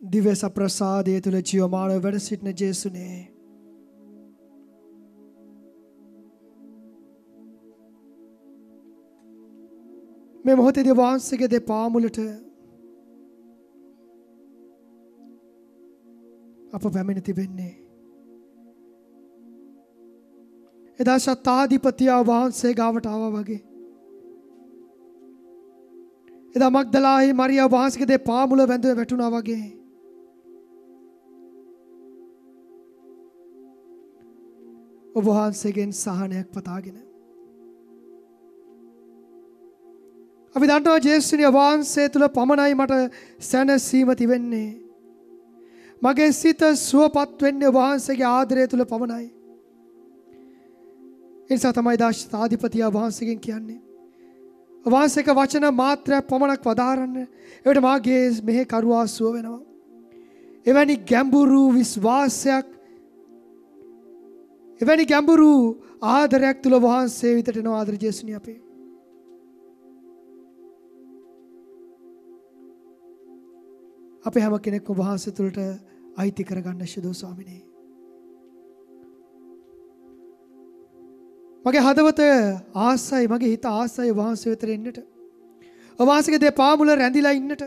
දිව්‍ය සප්‍රසාදයේ තුල ජීවමානව වැඩ සිටින ජේසුනේ මේ මොහොතේදී වහන්සේගේ දෙපා මුලට අප පැමිණ තිබෙන්නේ එදා සත්තාධිපතියා වහන්සේ ගාවට ආවා වගේ එදා මග්දලාහි මරියා වහන්සේගේ දෙපා මුල වැඳ වැටුණා වගේ ඔබ වහන්සේගෙන් සහනයක් පතාගෙන අපි දන්නවා ජේසුනිය වහන්සේ තුල පමණයි මට සැනසීම තිබෙන්නේ මගේ සිත සුවපත් වෙන්නේ වහන්සේගේ ආදරය තුල පමණයි ඒ නිසා තමයි දාශතාධිපතියා වහන්සේගෙන් කියන්නේ වහන්සේක වචන මාත්‍රයක් පමණක් වදාරන්න ඒකට මාගේ මෙහි කරුවා සුව වෙනවා එවැනි ගැඹුරු විශ්වාසයක් එවැනි ගැඹුරු ආදරයක් තුල වහන්සේ විතට එන ආදර ජේසුනි අපේ අපේ හැම කෙනෙක්ම වහන්සේ තුලට අයිති කරගන්න ශිදෝ ස්වාමිනේ මගේ හදවත ආසයි මගේ හිත ආසයි වහන්සේ වෙතට එන්නට වහන්සේගේ දෙපා මුල රැඳිලා ඉන්නට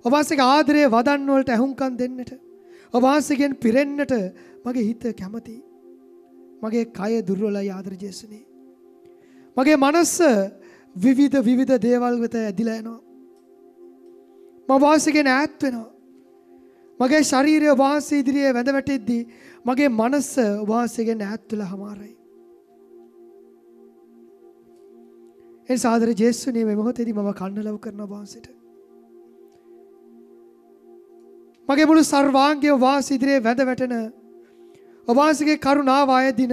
වහන්සේගේ ආදරයේ වදන් වලට ඇහුම්කන් දෙන්නට වහන්සේගෙන් පිරෙන්නට මගේ හිත කැමතියි මගේ කය දුර්වලයි ආදර ජේසුනේ මගේ මනස විවිධ දේවල් වෙත ඇදිලා යනවා මම වහන්සේගෙන් ඈත් වෙනවා මගේ ශරීරය වහන්සේ ඉදිරියේ වැඳ වැටෙද්දී මගේ මනස වහන්සේගෙන් ඈත් වෙලා හමාරයි ඒ ආදර ජේසුනේ මේ මොහොතේදී මම කන්නලව් කරනවා වහන්සේට මගේ මුළු සර්වාංගය වහන්සේ ඉදිරියේ වැඳ වැටෙන වහන්සේගේ කරුණාව ආයදින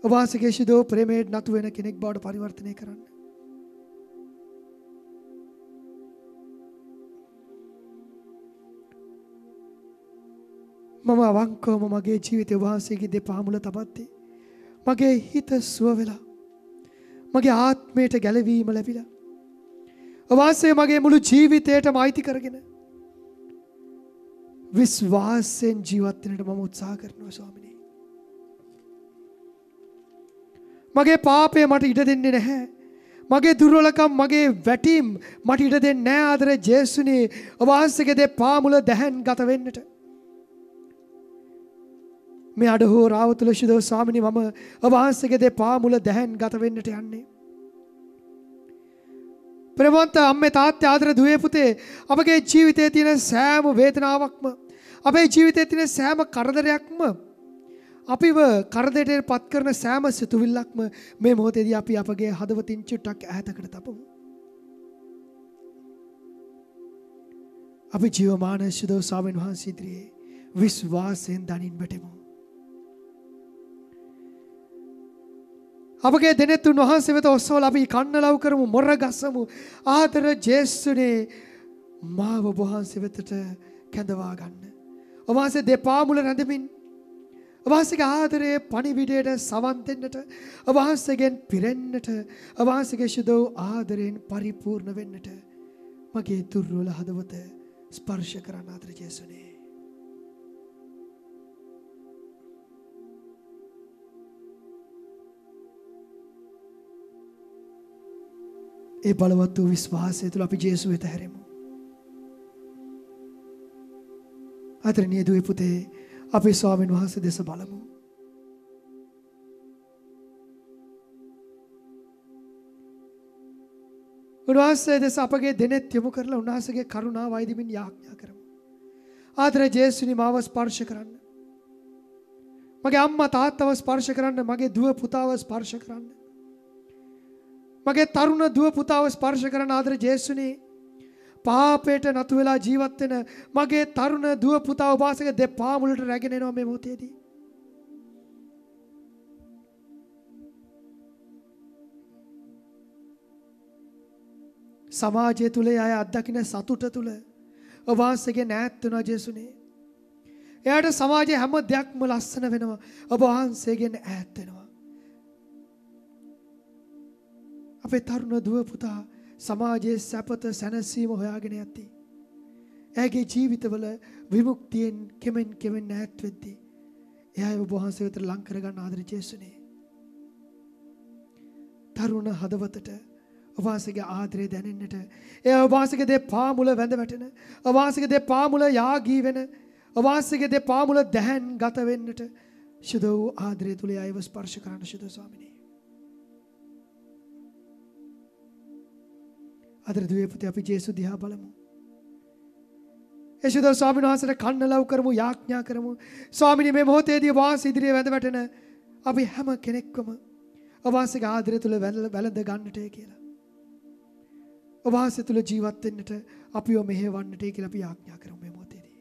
වහන්සේගේ ශිදෝ ප්‍රේමයට නතු වෙන කෙනෙක් බවට පරිවර්තනය කරන්න මම අවංකවම මගේ ජීවිතය වහන්සේගේ දෙපා මුල තබද්දී මගේ හිත සුව වෙලා මගේ ආත්මයට ගැලවීම ලැබිලා වහන්සේ මගේ මුළු ජීවිතයටම අයිති කරගෙන විශ්වාසයෙන් ජීවත් වෙන්නට මම උත්සාහ කරනවා ස්වාමිනේ මගේ පාපය මට ඉඩ දෙන්නේ නැහැ මගේ දුර්වලකම් මගේ වැටීම් මට ඉඩ දෙන්නේ නැහැ ආදර ජේසුනේ වහන්සේගේ දෙපා මුල දැහැන් ගත වෙන්නට මේ අඩහෝ රාව තුල ශිදෝ ස්වාමිනේ මම වහන්සේගේ දෙපා මුල දැහැන් ගත වෙන්නට යන්නේ ප්‍රේමවන්ත අම්මේ තාත්තේ ආදර දුවේ පුතේ අපගේ ජීවිතයේ තියෙන සෑම වේදනාවක්ම අපේ ජීවිතයේ තියෙන සෑම කරදරයක්ම අපිව කරදරයට පත් කරන සෑම සිතුවිල්ලක්ම මේ මොහොතේදී අපි අපගේ හදවතින් චුට්ටක් ඈතකට තබමු අපි ජීවමාන ශිදෝ ස්වාමීන් වහන්සේ ඉදිරියේ විශ්වාසයෙන් දනින් වැටෙමු අපගේ දෙනෙතුන් වහන්සේ වෙත ඔස්සවලා අපි කන්නලව් කරමු මොර ගසමු ආදර ජේසුනේ මාව වහන්සේ වෙතට කැඳවා ගන්න. වහන්සේ දෙපා මුල රැඳෙමින් වහන්සේගේ ආදරයේ පණිවිඩයට සවන් දෙන්නට වහන්සේගෙන් පිරෙන්නට වහන්සේගේ ශුද්ධ ආදරයෙන් පරිපූර්ණ වෙන්නට මගේ දුර්වල හදවත ස්පර්ශ කරන ආදර ජේසුනේ ඒ බලවත් වූ විශ්වාසය තුළ අපි ජේසු වෙත හැරෙමු. ආදරණීය දුවේ පුතේ අපේ ස්වාමීන් වහන්සේ දෙස බලමු. උන්වහන්සේ දෙස අපගේ දෙනෙත් යොමු කරලා උන්වහන්සේගේ කරුණාව වයිදිමින් යාඥා කරමු. ආදර ජේසුනි මාව ස්පර්ශ කරන්න. මගේ අම්මා තාත්තව ස්පර්ශ කරන්න, මගේ දුව පුතාව ස්පර්ශ කරන්න. මගේ තරුණ දුව පුතාව ස්පර්ශ කරන ආදර ජේසුනේ පාපයට නතු වෙලා ජීවත් වෙන මගේ තරුණ දුව පුතාව වාසක දෙපා මුලට රැගෙන එනවා මේ මොහොතේදී. සමාජය තුල අය අත්දකින්න සතුට තුල ඔබවහන්සේගේ ඈත් වෙනවා ජේසුනේ. එයාට සමාජයේ හැම දෙයක්ම ලස්සන වෙනවා. ඔබවහන්සේගෙන් ඈත් වෙනවා. අපේ තරුණ දුව පුතා සමාජයේ සැපත සැනසීම හොයාගෙන යති. එයාගේ ජීවිතවල විමුක්තියෙන් කෙමෙන් කෙමෙන් ඈත් වෙද්දී එයා ඔබවහන්සේ වෙත ලං කරගන්න ආදර ජේසුනේ. තරුණ හදවතට ඔබවහන්සේගේ ආදරය දැනෙන්නට එයා ඔබවහන්සේගේ දෙපා මුල වැඳ වැටෙන ඔබවහන්සේගේ දෙපා මුල යාගී වෙන ඔබවහන්සේගේ දෙපා මුල දැහැන් ගත වෙන්නට සුදු වූ ආදරය තුල ආයව ස්පර්ශ කරන්න සුදු ස්වාමිනේ. ආදර දුවේ පුතේ අපි ජේසු දිහා බලමු. යසුද ස්වාමීන් වහන්සේට කන්න ලව් කරමු යාඥා කරමු. ස්වාමිනේ මේ මොහොතේදී වාස ඉදිරියේ වැඳ වැටෙන අපි හැම කෙනෙක්වම ඔබවහන්සේගේ ආදරය තුල වැළඳ ගන්නට කියලා. ඔබවහන්සේ තුල ජීවත් වෙන්නට අපිව මෙහෙවන්නට කියලා අපි යාඥා කරමු මේ මොහොතේදී.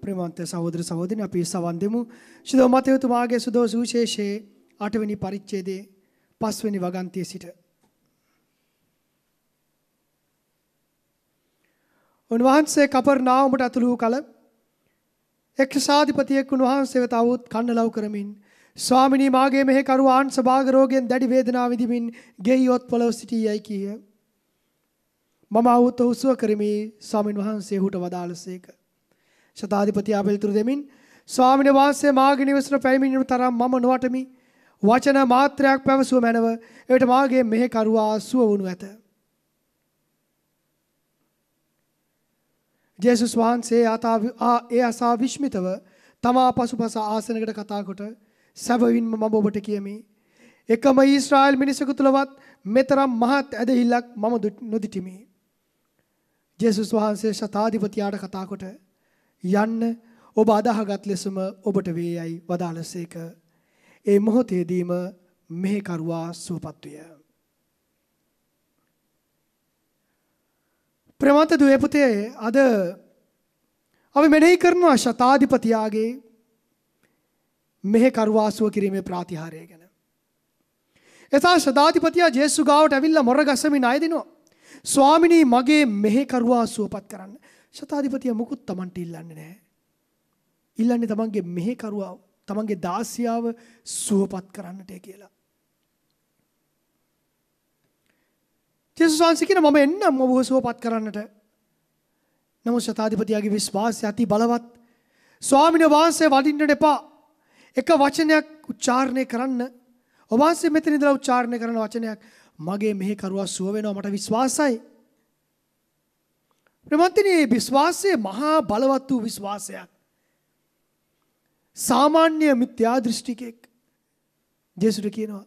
ප්‍රේමවන්ත සහෝදර සහෝදරියනි අපි සවන් දෙමු. ශුද්ධ මතයතුමාගේ සුදෝ සුවිශේෂයේ 8 වෙනි පරිච්ඡේදයේ 5 වෙනි වගන්තියේ සිට. උන්වහන්සේ කපර්නාහුමට අතුළු වූ කල එක් ශාධිපතියෙක් උන්වහන්සේ වෙත આવුත් කන්න ලව් කරමින් ස්වාමිනී මාගේ මෙහෙ කරුවා ආංශ භාග රෝගයෙන් දැඩි වේදනාව විඳිමින් ගෙයියොත් පොළොව සිටියයි කීය. මම આવුත් ඔහු සුව කරමි. ස්වාමින් වහන්සේ ඔහුට වදාළසේක. ශතාධිපති ආපෙල්තුරු දෙමින් ස්වාමීන් වහන්සේ මාගේ නිවසට පැමිණෙන තරම් මම නොවටමි. වචන මාත්‍රයක් පැවසුව මැනව එවිට මාගේ මෙහෙ කරුවා සුව වුණු ඇත. ජේසුස් වහන්සේ ඒ අසා විශ්මිතව තමා පසුපස ආසනයකට කතා කොට සැබවින්ම මම ඔබට කියමි එකම ඊශ්‍රායෙල් මිනිසෙකු තුලවත් මෙතරම් මහත් ඇදහිල්ලක් මම නොදිටිමි. ජේසුස් වහන්සේ ශතාධිපතියාට කතා කොට යන්න ඔබ අදහගත් ලෙසම ඔබට වේයයි වදාළසේක. ඒ මොහොතේදීම මෙහෙ කරුවා සුවපත් විය. ප්‍රේමවන්ත දුවේ පුතේ අද අපි මෙනෙහි කරනවා ශතාධිපතියාගේ මෙහෙ කරුවා සුව කිරීමේ ප්‍රාතිහාර්යය ගැන. එසා ශතාධිපතියා ජේසු ගාවට ඇවිල්ලා මොර ගසමින් අයදිනවා. ස්වාමිනී මගේ මෙහෙ කරුවා සුවපත් කරන්න. ශතාධිපතියා මුකුත් Tamanට ඉල්ලන්නේ නැහැ. ඉල්ලන්නේ තමන්ගේ මෙහෙ කරුවා තමන්ගේ දාසියාව සුවපත් කරන්නට කියලා. ජේසුස් වහන්සේ කියන මම එන්නම් ඔබව සුවපත් කරන්නට. නමුත් ශතාධිපතියාගේ විශ්වාසය අති බලවත්. ස්වාමීන් වහන්සේ වඩින්නට එපා. එක වචනයක් උච්චාරණය කරන්න. ඔබ වහන්සේ මෙතන ඉඳලා උච්චාරණය කරන වචනයක් මගේ මෙහෙ කරුවා සුව වෙනවා මට විශ්වාසයි. ප්‍රමන්තිනේ විශ්වාසය මහා බලවත් වූ විශ්වාසයක්. සාමාන්‍ය මිත්‍යා දෘෂ්ටිකෙක් ජේසුට කියනවා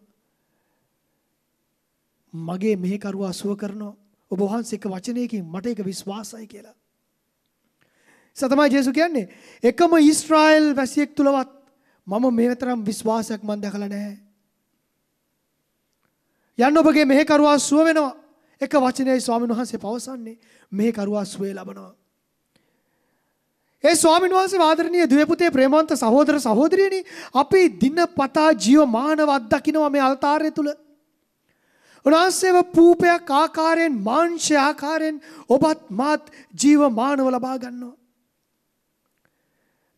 මගේ මෙහෙකරුවා සුව කරනවා ඔබ වහන්සේ එක වචනයකින් මට ඒක විශ්වාසයි කියලා. සතමයි ජේසු කියන්නේ එකම ඊශ්‍රායෙල් වැසියෙක් තුලවත් මම මේ තරම් විශ්වාසයක් මම දැකලා නැහැ. යන්න ඔබගේ මෙහෙකරුවා සුව වෙනවා. එක වචනයයි ස්වාමීන් වහන්සේ පවසන්නේ මෙහෙකරුවා සුවය ලබනවා. ඒ ස්වාමීන් වහන්සේ ආදරණීය දුවපුතේ ප්‍රේමවන්ත සහෝදර සහෝදරියනි අපි දිනපතා ජීවමානව අත්දකිනවා මේ අල්තාරය තුල. උන්වහන්සේව පූපයක් ආකාරයෙන් මාංශ ආකාරයෙන් ඔබත් මාත් ජීවමානව ලබා ගන්නවා.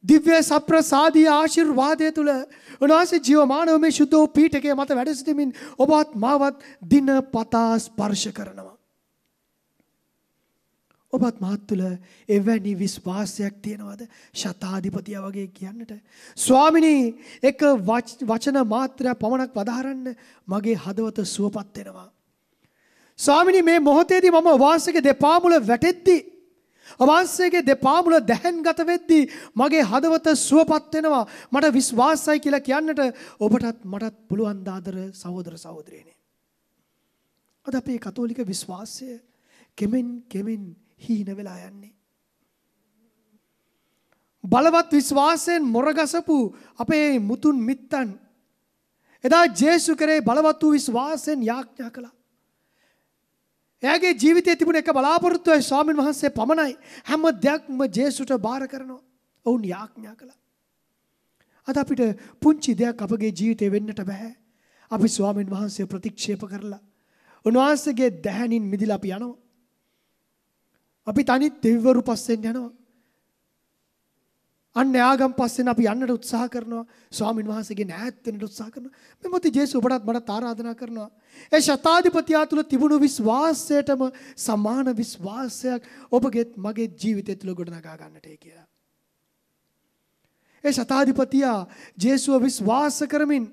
දිව්‍ය සප්‍රසාදී ආශිර්වාදය තුල උන්වහන්සේ ජීවමානව මේ සුද්ධ වූ පීඨකයේ මත වැඩ සිටමින් ඔබත් මාවත් දිනපතා ස්පර්ශ කරනවා. ඔබත් මාත් තුළ එවැනි විශ්වාසයක් තියෙනවද? ශතාධිපතියා වගේ කියන්නට ස්වාමිනී එක වචන මාත්‍රයක් පමණක් වදාරන්න මගේ හදවත සුවපත් වෙනවා. ස්වාමිනී මේ මොහොතේදී මම වාසයේ දෙපා මුල වැටෙද්දී වාසයේ දෙපා මුල දැහන්ගත වෙද්දී මගේ හදවත සුවපත් වෙනවා. මට විශ්වාසයි කියලා කියන්නට ඔබටත් මටත් පුළුවන් දාදර සහෝදර සහෝදරියනි. අද අපේ කතෝලික විශ්වාසය කෙමෙන් හීන වෙලා යන්නේ. බලවත් විශ්වාසයෙන් මොරගසපු අපේ මුතුන් මිත්තන් එදා ජේසු කරේ බලවත් වූ විශ්වාසයෙන් යාඥා කළා. එයාගේ ජීවිතයේ තිබුණ එක බලාපොරොත්තුවයි ස්වාමීන් වහන්සේ පමණයි. හැම දෙයක්ම ජේසුට බාර කරනවා. ඔවුන් යාඥා කළා. අද අපිට පුංචි දෙයක් අපගේ ජීවිතේ වෙන්නට බෑ. අපි ස්වාමීන් වහන්සේ ප්‍රතික්ෂේප කරලා උන්වහන්සේගේ දැහැනින් මිදිලා අපි යනවා. අපි තනිත් දෙවිවරු පස්සෙන් යනවා. අන්‍ය ආගම් පස්සෙන් අපි යන්නට උත්සාහ කරනවා. ස්වාමීන් වහන්සේගෙන් ඈත් වෙන්නට උත්සාහ කරනවා. මේ මොහොතේ ජේසුස් ඔබටත් මටත් ආරාධනා කරනවා. ඒ ශතාධිපතියා තුළ තිබුණු විශ්වාසයටම සමාන විශ්වාසයක් ඔබගේත් මගේ ජීවිතය තුළ ගොඩනගා ගන්නටයි කියලා. ඒ ශතාධිපතියා ජේසුව විශ්වාස කරමින්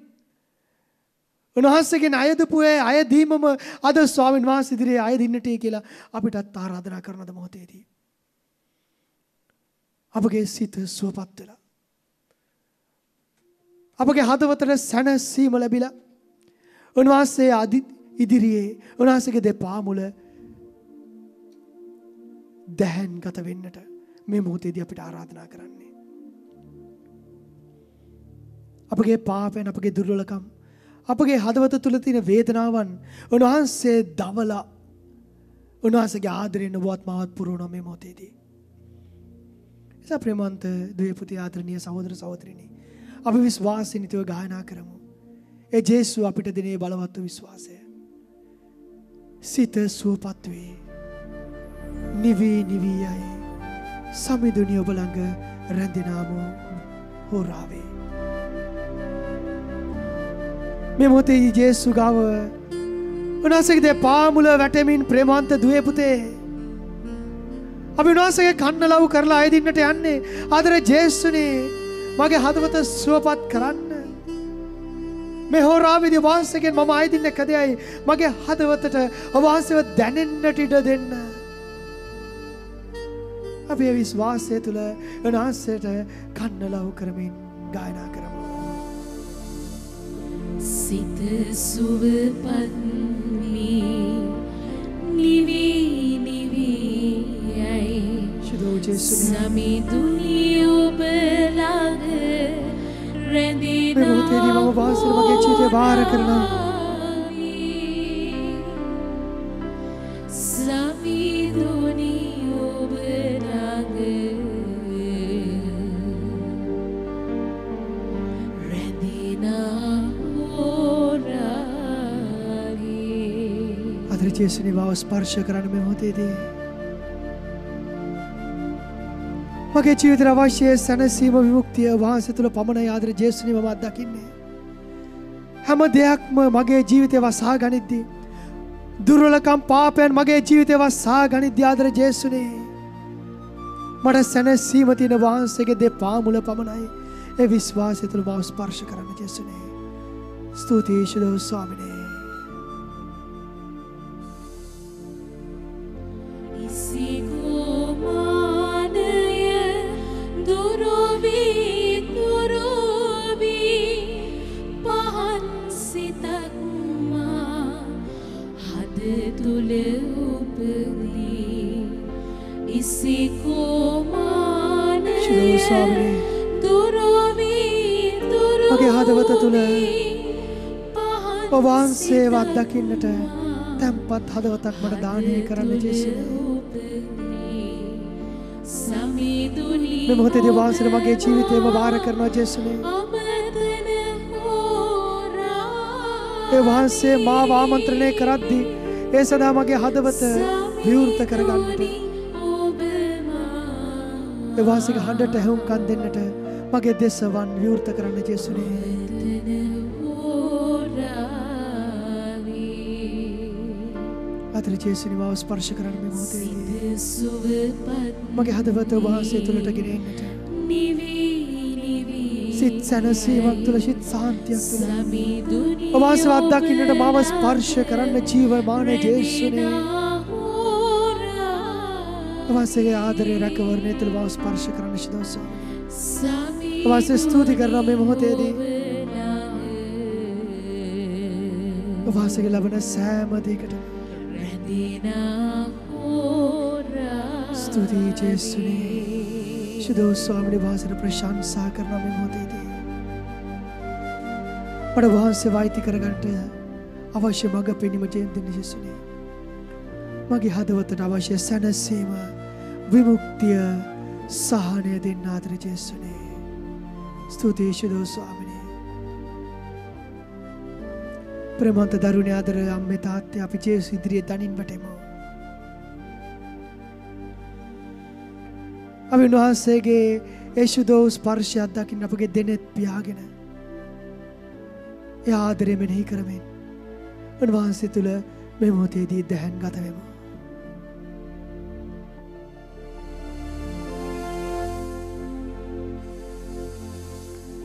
උන්වහන්සේගෙන් අයදපු අයදීමම අද ස්වාමීන් වහන්සේ ඉදිරියේ අයදින්නටයි කියලා අපිටත් ආරාධනා කරනද මොහොතේදී අපගේ සිත සුවපත් වෙලා අපගේ හදවතට සැනසීම ලැබිලා උන්වහන්සේ ඉදිරියේ උන්වහන්සේගේ දෙපා මුල දැහන්ගත වෙන්නට මේ මොහොතේදී අපිට ආරාධනා කරන්නේ. අපගේ පාපයන් අපගේ දුර්වලකම් අපගේ හදවත තුළ තියෙන වේදනාවන් උන්වහන්සේ දවලා උන්වහන්සේගේ ආදරයෙන් ඔබවත් මාවත් පුරවන මේ මොහොතේදී එසා ප්‍රේමන්ත දුවේ ආදරණීය සහෝදර සහෝදරිනි අපි විශ්වාසයෙන් නිතව ගායනා කරමු. ඒ ජේසු අපිට දෙනේ බලවත් විශ්වාසය. සිත සුවපත් වේ. නිවි යයි. සමිඳුනි ඔබ ළඟ රැඳෙනාම හොරාවේ. මේ මොහොතේ ජේසු ගාව උන්වහන්සේගේ දෙපා මුල වැටෙමින් ප්‍රේමවන්ත දුවේ පුතේ අපි උන්වහන්සේගේ කන්න ලව් කරලා ආයෙදින්නට යන්නේ ආදර ජේසුනේ මගේ හදවත සුවපත් කරන්න මේ හොරාවේදී වහන්සේගෙන් මම ආයෙදින්න කදයයි මගේ හදවතට වහන්සේව දැනෙන්නට ඉඩ දෙන්න අපේ විශ්වාසය තුළ උන්වහන්සේට කන්න ලව් කරමින් ගායනා කරමු. සිත සුවපත් වී නිවි යයි සමිඳුනි ඔබ ළඟ රැඳෙනවා. මේ මොහොතේදී මම වාසය මගේ ජීවිතේ බාර කරනවා. සමිඳුනි ඔබ ළඟ ජේසුනි මාව ස්පර්ශ කරන මේ මොහොතේදී මගේ ජීවිතේ අවශ්‍ය සැනසීම විමුක්තිය වහන්සේ තුල පමණයි ආදර ජේසුනි මම අත්දකින්නේ. හැම දෙයක්ම මගේ ජීවිතේ වසා ගනිද්දී දුර්වලකම් පාපයන් මගේ ජීවිතේ වසා ගනිද්දී ආදර ජේසුනි මට සැනසීම තියෙන වහන්සේගේ දෙපා මුල පමණයි. ඒ විශ්වාසය තුල මාව ස්පර්ශ කරන ජේසුනි ස්තුතියි ශිරෝ ස්වාමිනේ. Sigo තුල උපදී ඉසි කොමාන ශිරෝ ස්වාමිනේ මගේ හදවත තුල ඔබ වහන්සේව අත්දකින්නට තැම්පත් හදවතක් මට දානය කරන්න ජේසුනේ. මේ මොහොතේදී ඔබ වහන්සේට මගේ ජීවිතේම බාර කරනවා ජේසුනේ. ඒ වහන්සේ මාව ආමන්ත්‍රණය කරද්දී ඒ සදා මගේ හදවත විවෘත කරගන්නට ඒ වහන්සේගේ හඬට ඇහුම්කන් දෙන්නට මගේ දෙසවන් විවෘත කරන්න ජේසුනේ. අතර ජේසුනි මාව ස්පර්ශ කරන්න මේ මොහොතේදී මගේ හදවත ඔබ වහන්සේ තුළට ගෙනෙන්නට සිත් සැනසීමක් තුළ සිත් සාන්තියක් තුළ ඔබ වහන්සේ අත්දකින්නට මාව ස්පර්ශ කරන්න ජීවමාන ජේසුනේ. ඔබ වහන්සේගේ ආදරේ රැකවරණය තුළ මාව ස්පර්ශ කරන්න ශිදෝසාව ඔබ වහන්සේ ස්තුති කරනවා මේ මොහොතේදී ඔබ වහන්සේගේ ලබන සෑම දෙයකටම ස්තුතියි ජේසුනේ. ශුද්ධ ස්වාමීන් වහන්සේට ප්‍රශංසා කරනවා මේ මොහොතේදී මට වහන්සේ වෛති කරගන්නට අවශ්‍ය මඟ පෙනීම දෙන්න ජේසුනේ. මගේ හදවතට අවශ්‍ය සැනසීම විමුක්තිය සහනය දෙන්න ආදර ජේසුනේ. ස්තුතියි ශුද්ධ ස්වාමීනි. ප්‍රේමන්ත දරුණේ ආදර අම්මේ තාත්තේ අපි ජේසු ඉදිරියේ දනින් වැටෙමු. අපි උන්වහන්සේගේ ඒ ශුද්ධ ස්පර්ශය අත්දකින්න අපගේ දෙනෙත් පියාගෙන ඒ ආදරය මෙනෙහි කරමින් උන්වහන්සේ තුළ මේ මොහොතේදී දැහැන් ගත වෙමු.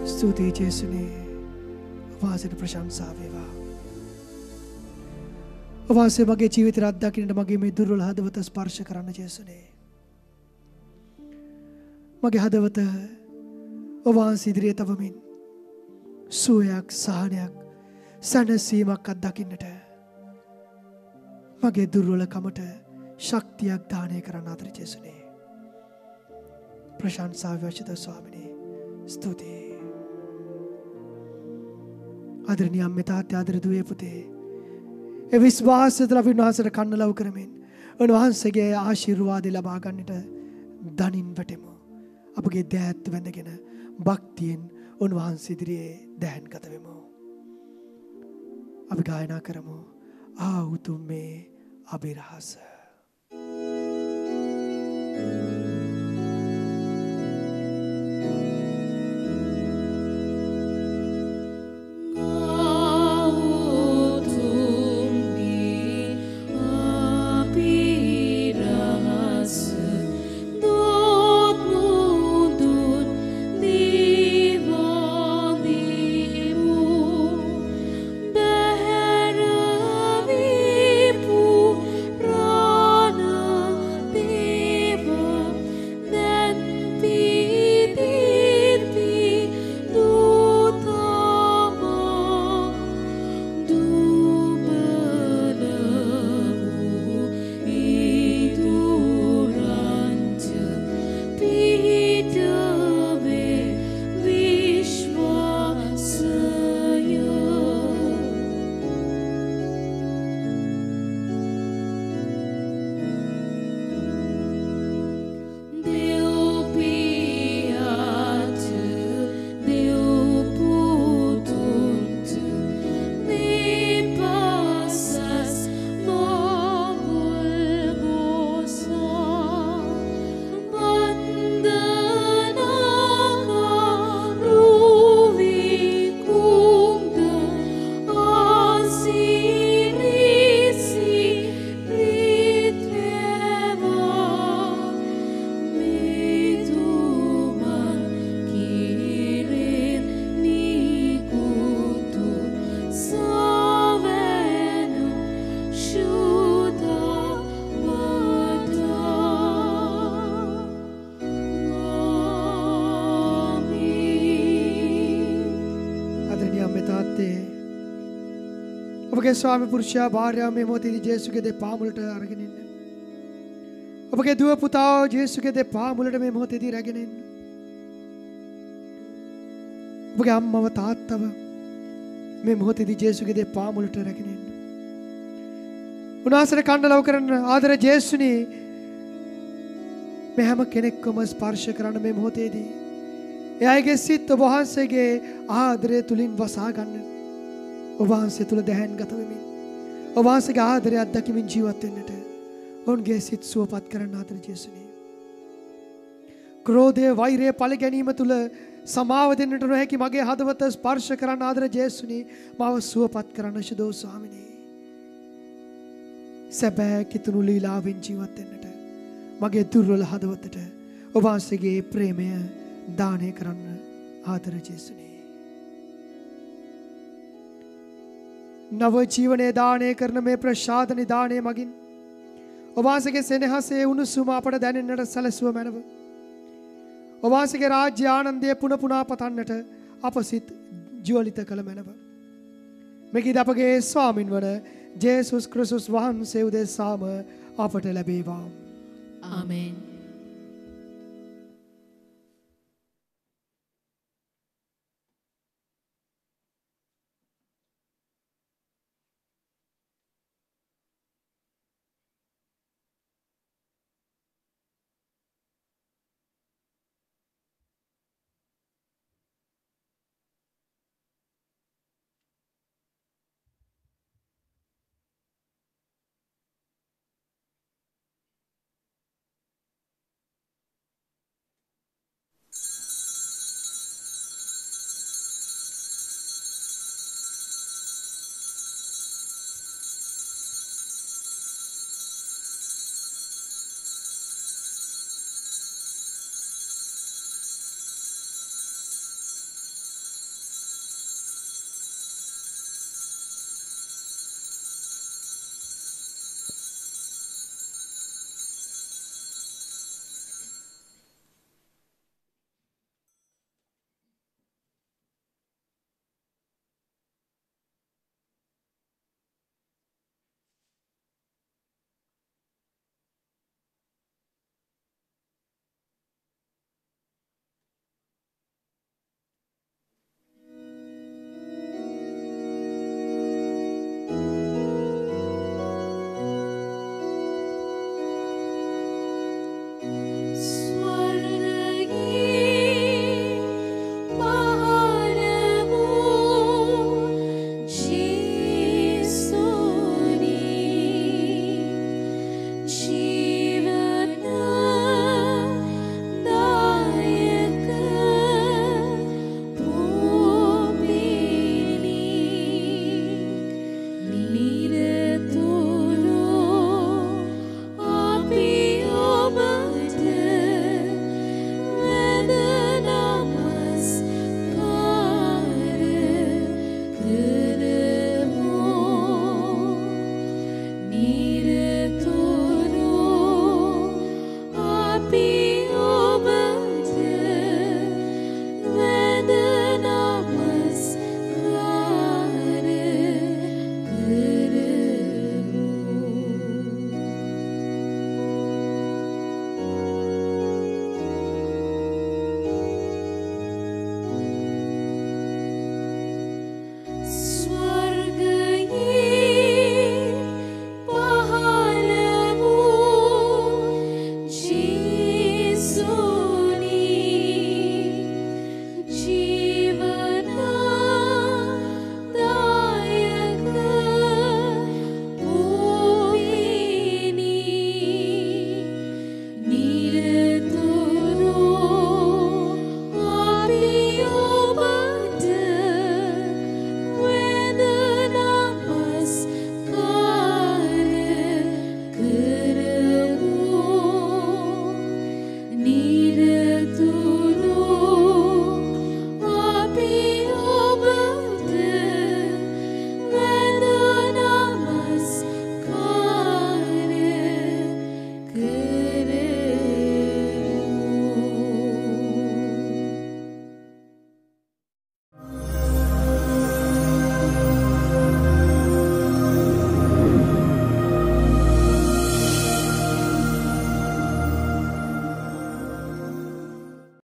ස්තුතියි ජේසුනේ. ඔබ වහන්සේට ප්‍රශංසා වේවා. ඔබ වහන්සේ මගේ ජීවිතය අත්දකින්නට මගේ මේ දුර්වල හදවත ස්පර්ශ කරන්න ජේසුනේ. මගේ හදවත ඔබ වහන්සේ ඉදිරියේ තබමින් සුවයක් සහනයක් සැනසීමක් අත්දකින්නට මගේ දුර්වලකමට ශක්තියක් දානය කරන්න ආදර ජේසුනේ. ප්‍රශංසා වේවා ස්වාමිනේ. ස්තුතියි. ආදරණීය අම්මේ තාත්තේ ආදර දුවේ පුතේ ඒ විශ්වාසයට අපි උන්වහන්සේට කන්න ලව් කරමින් උන්වහන්සේගේ ආශිර්වාද ලබා ගන්නට දනින් වැටෙමු. අපගේ දෑත් වැඳගෙන භක්තියෙන් උන්වහන්සේ ඉදිරියේ දැහැන් ගත වෙමු. අපි ගායනා කරමු ආ උතුම් මේ අභිරහස. ඔබගේ ස්වාමි පුරුෂයා භාර්යාව මේ මොහොතේදී ජේසුගේ දෙපා මුලට අරගෙන ඉන්න. ඔබගේ දුව පුතා ජේසුගේ දෙපා මුලට මේ මොහොතේදී රැගෙන ඉන්න. ඔබගේ අම්මව තාත්තව මේ මොහොතේදී ජේසුගේ දෙපා මුලට රැගෙන ඉන්න. උන්වහන්සේට කණ්ඩ ලව කරන ආදර ජේසුනි මේ හැම කෙනෙක්වම ස්පර්ශ කරන මේ මොහොතේදී එයාගේ සිත් ඔබ වහන්සේගේ ආදරය තුලින් වසා ගන්න. ඔබ වහන්සේ තුල දැහැන් ගත වෙමින් ඔබ වහන්සේගේ ආදරය අත්දැකීමින් ජීවත් වෙන්නට ඔවුන්ගේ සිත් සුවපත් කරන්න ආදර ජේසුනි. ක්‍රෝධය වෛරය පළ ගැනීම තුල සමාව දෙන්නට නොහැකි මගේ හදවත ස්පර්ශ කරන්න ආදර ජේසුනි මාව සුවපත් කරන්න ශුදෝ ස්වාමිනේ. සැබෑ කිතුණු ලීලාවෙන් ජීවත් වෙන්නට මගේ දුර්වල හදවතට ඔබ වහන්සේගේ ප්‍රේමය දානය කරන්න ආදර ජේසුනේ. නව ජීවනයේ දානය කරන මේ ප්‍රසාද නිදානය මගින් ඔබ වහන්සේගේ සෙනෙහසේ උණුසුම අපට දැනෙන්නට සැලසුව මැනව. ඔබ වහන්සේගේ රාජ්‍ය ආනන්දය පුන පුනා පතන්නට අප සිත් ජීවලිත කළ මැනව. මෙකි අපගේ ස්වාමින් වන ජේසුස් ක්‍රිස්තුස් වහන්සේ උදෙසාම අපට ලැබේවා. ආමේන්.